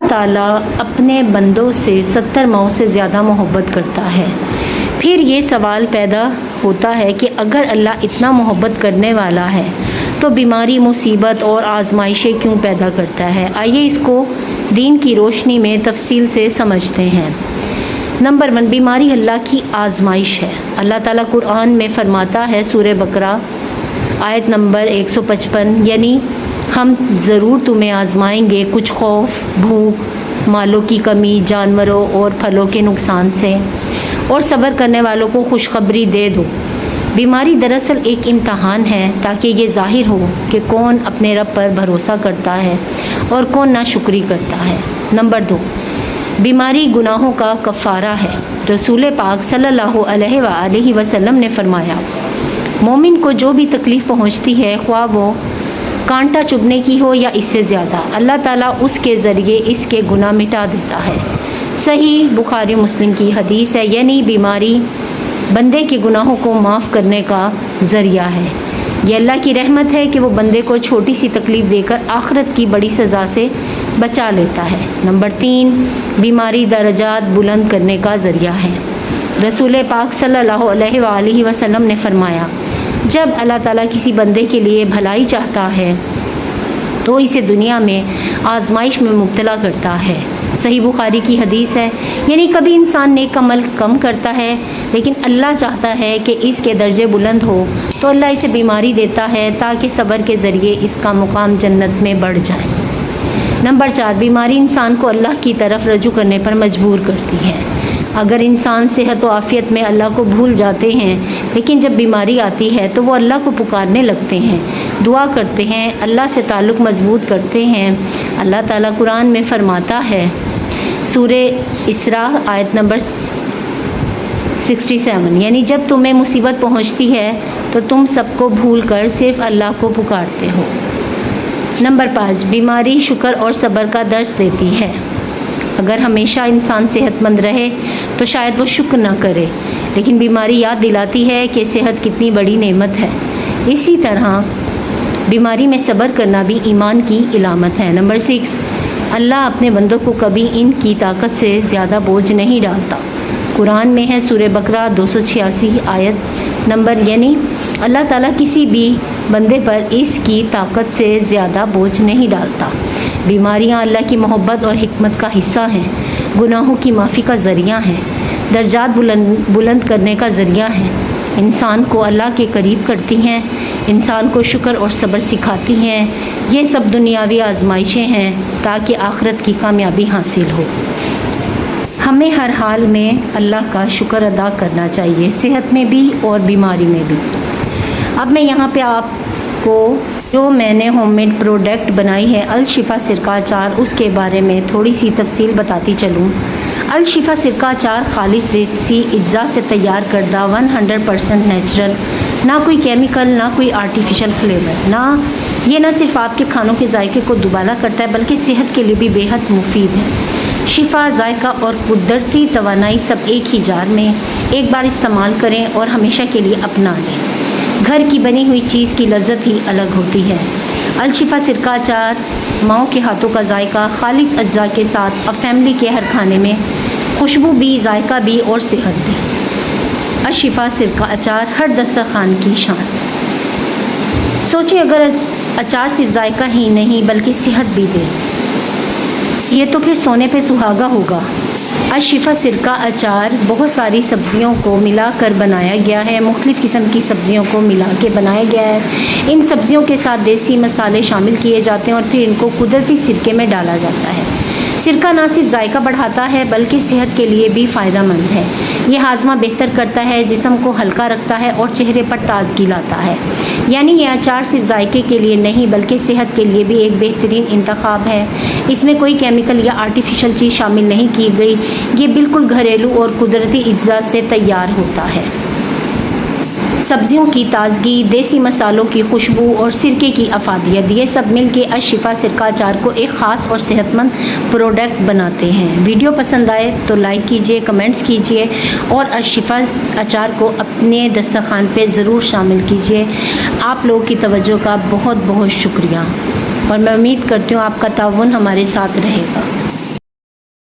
تعالیٰ اپنے بندوں سے 70 ماؤں سے زیادہ محبت کرتا ہے۔ پھر یہ سوال پیدا ہوتا ہے کہ اگر اللہ اتنا محبت کرنے والا ہے تو بیماری، مصیبت اور آزمائشیں کیوں پیدا کرتا ہے؟ آئیے اس کو دین کی روشنی میں تفصیل سے سمجھتے ہیں۔ نمبر 1، بیماری اللہ کی آزمائش ہے۔ اللہ تعالیٰ قرآن میں فرماتا ہے، سورہ بقرہ آیت نمبر 155، یعنی ہم ضرور تمہیں آزمائیں گے کچھ خوف، بھوک، مالوں کی کمی، جانوروں اور پھلوں کے نقصان سے، اور صبر کرنے والوں کو خوشخبری دے دو۔ بیماری دراصل ایک امتحان ہے تاکہ یہ ظاہر ہو کہ کون اپنے رب پر بھروسہ کرتا ہے اور کون ناشکری کرتا ہے۔ نمبر 2، بیماری گناہوں کا کفارہ ہے۔ رسول پاک صلی اللہ علیہ وآلہ وسلم نے فرمایا، مومن کو جو بھی تکلیف پہنچتی ہے، خواہ وہ کانٹا چبھنے کی ہو یا اس سے زیادہ، اللہ تعالیٰ اس کے ذریعے اس کے گناہ مٹا دیتا ہے۔ صحیح بخاری مسلم کی حدیث ہے، یعنی بیماری بندے کے گناہوں کو معاف کرنے کا ذریعہ ہے۔ یہ اللہ کی رحمت ہے کہ وہ بندے کو چھوٹی سی تکلیف دے کر آخرت کی بڑی سزا سے بچا لیتا ہے۔ نمبر 3، بیماری درجات بلند کرنے کا ذریعہ ہے۔ رسول پاک صلی اللہ علیہ وآلہ وسلم نے فرمایا، جب اللہ تعالیٰ کسی بندے کے لیے بھلائی چاہتا ہے تو اسے دنیا میں آزمائش میں مبتلا کرتا ہے۔ صحیح بخاری کی حدیث ہے، یعنی کبھی انسان نیک عمل کم کرتا ہے لیکن اللہ چاہتا ہے کہ اس کے درجے بلند ہو تو اللہ اسے بیماری دیتا ہے تاکہ صبر کے ذریعے اس کا مقام جنت میں بڑھ جائے۔ نمبر 4، بیماری انسان کو اللہ کی طرف رجوع کرنے پر مجبور کرتی ہے۔ اگر انسان صحت و عافیت میں اللہ کو بھول جاتے ہیں، لیکن جب بیماری آتی ہے تو وہ اللہ کو پکارنے لگتے ہیں، دعا کرتے ہیں، اللہ سے تعلق مضبوط کرتے ہیں۔ اللہ تعالیٰ قرآن میں فرماتا ہے، سورہ اسراء آیت نمبر 67، یعنی جب تمہیں مصیبت پہنچتی ہے تو تم سب کو بھول کر صرف اللہ کو پکارتے ہو۔ نمبر 5، بیماری شکر اور صبر کا درس دیتی ہے۔ اگر ہمیشہ انسان صحت مند رہے تو شاید وہ شکر نہ کرے، لیکن بیماری یاد دلاتی ہے کہ صحت کتنی بڑی نعمت ہے۔ اسی طرح بیماری میں صبر کرنا بھی ایمان کی علامت ہے۔ نمبر 6، اللہ اپنے بندوں کو کبھی ان کی طاقت سے زیادہ بوجھ نہیں ڈالتا۔ قرآن میں ہے، سورہ بقرہ 286 آیت نمبر، یعنی اللہ تعالیٰ کسی بھی بندے پر اس کی طاقت سے زیادہ بوجھ نہیں ڈالتا۔ بیماریاں اللہ کی محبت اور حکمت کا حصہ ہیں، گناہوں کی معافی کا ذریعہ ہیں، درجات بلند کرنے کا ذریعہ ہیں، انسان کو اللہ کے قریب کرتی ہیں، انسان کو شکر اور صبر سکھاتی ہیں۔ یہ سب دنیاوی آزمائشیں ہیں تاکہ آخرت کی کامیابی حاصل ہو۔ ہمیں ہر حال میں اللہ کا شکر ادا کرنا چاہیے، صحت میں بھی اور بیماری میں بھی۔ اب میں یہاں پہ آپ کو جو میں نے ہوم میڈ پروڈکٹ بنائی ہے الشفا سرکہ اچار، اس کے بارے میں تھوڑی سی تفصیل بتاتی چلوں۔ الشفا سرکہ اچار خالص دیسی اجزاء سے تیار کردہ 100% نیچرل، نہ کوئی کیمیکل، نہ کوئی آرٹیفیشل فلیور، یہ نہ صرف آپ کے کھانوں کے ذائقے کو دوبالا کرتا ہے بلکہ صحت کے لیے بھی بے حد مفید ہے۔ شفا، ذائقہ اور قدرتی توانائی سب ایک ہی جار میں، ایک بار استعمال کریں اور ہمیشہ کے لیے اپنا لیں۔ گھر کی بنی ہوئی چیز کی لذت ہی الگ ہوتی ہے۔ الشفا سرکہ اچار ماؤں کے ہاتھوں کا ذائقہ، خالص اجزاء کے ساتھ، اب فیملی کے ہر کھانے میں خوشبو بھی، ذائقہ بھی اور صحت بھی۔ الشفا سرکہ اچار ہر دسترخوان کی شان۔ سوچیں اگر اچار صرف ذائقہ ہی نہیں بلکہ صحت بھی دے، یہ تو پھر سونے پہ سہاگا ہوگا۔ الشفا سرکہ اچار بہت ساری سبزیوں کو ملا کر بنایا گیا ہے، مختلف قسم کی سبزیوں کو ملا کے بنایا گیا ہے۔ ان سبزیوں کے ساتھ دیسی مسالے شامل کیے جاتے ہیں اور پھر ان کو قدرتی سرکے میں ڈالا جاتا ہے۔ سرکہ نہ صرف ذائقہ بڑھاتا ہے بلکہ صحت کے لیے بھی فائدہ مند ہے۔ یہ ہاضمہ بہتر کرتا ہے، جسم کو ہلکا رکھتا ہے اور چہرے پر تازگی لاتا ہے۔ یعنی یہ اچار صرف ذائقے کے لیے نہیں بلکہ صحت کے لیے بھی ایک بہترین انتخاب ہے۔ اس میں کوئی کیمیکل یا آرٹیفیشل چیز شامل نہیں کی گئی، یہ بالکل گھریلو اور قدرتی اجزاء سے تیار ہوتا ہے۔ سبزیوں کی تازگی، دیسی مسالوں کی خوشبو اور سرکے کی افادیت، یہ سب مل کے الشفا سرکہ اچار کو ایک خاص اور صحت مند پروڈکٹ بناتے ہیں۔ ویڈیو پسند آئے تو لائک کیجئے، کمنٹس کیجئے اور الشفا اچار کو اپنے دسترخوان پہ ضرور شامل کیجئے۔ آپ لوگوں کی توجہ کا بہت بہت شکریہ اور میں امید کرتی ہوں آپ کا تعاون ہمارے ساتھ رہے گا۔